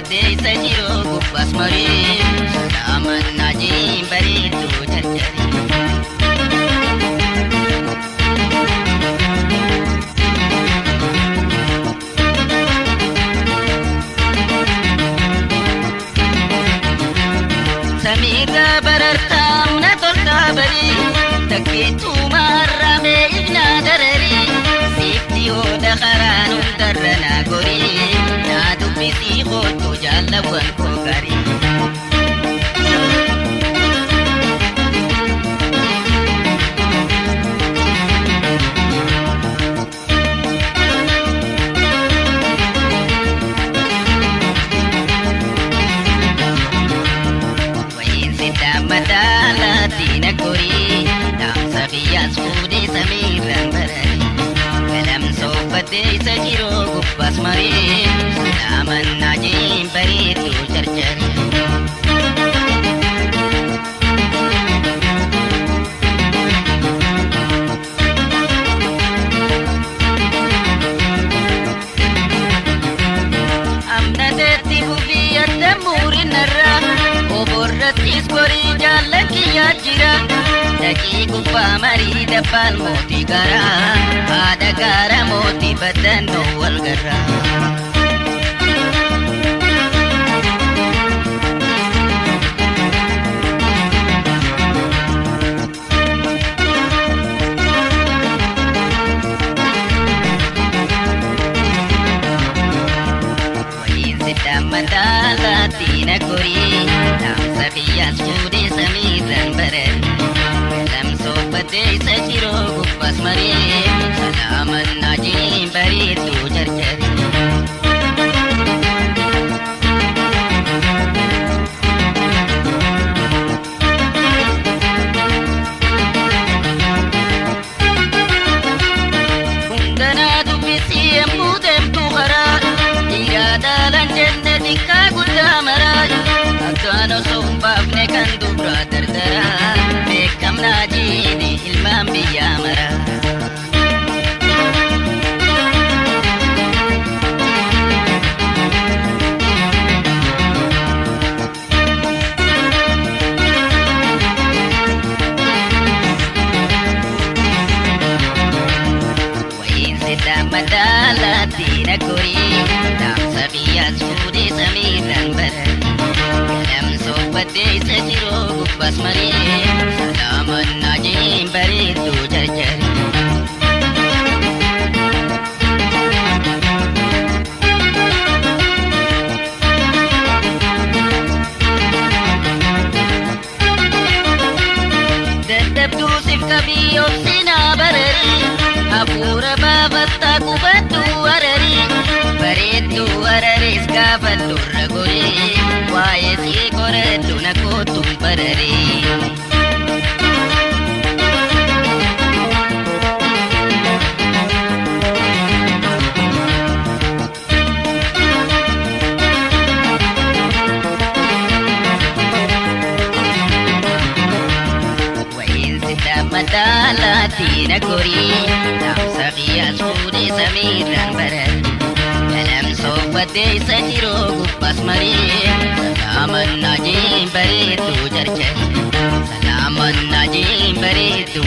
baddeessa jiroo gubbaas marii salaaman naajiin bareedduu jarjari. Samiirra barartaa humna toltaa barii takkeetuu maarramee ibna dararii siifti hooda karaan hundarra naa gorii naa dubbisii kootu jaalawwan koo garii. Madalatina kori damsa biyas fude samiran barari kalam sofate sajiro gubbas mari salaman najim baritu jarjari. Amnadati bubiyat damurin narra oborratis kori jalakiya jira daki gubba mari dabbal moti gara ada gara moti badan no wal gara. Madalatina kori damsa biyas fude samiran barari kalam sofate sajiro gubbas mari salaman najim baritu jarjari. Kundana dubbisi emmudem tuqara iradalan jannati ka gudda maraa akkaano sombaafne kan dubra dardara beekamnaa jiini ilmaan biyyaa maraa. Madalatina kori damsa biyas fude samiran barari kalam sofate sajiro gubbas mari salaman najim baritu jarjari. Dadhabduu sif qabii obsina barari hafuura baafattaa qubaddu warari bareeddu wararis gaafadhurra gorii waa'ee sii qoraddu na kootuun bararii. Madalatina kori damsa biyas fude samiran barari kalam sofate sajiro gubbas mari salaman najim baritu jarjari salaman najim baritu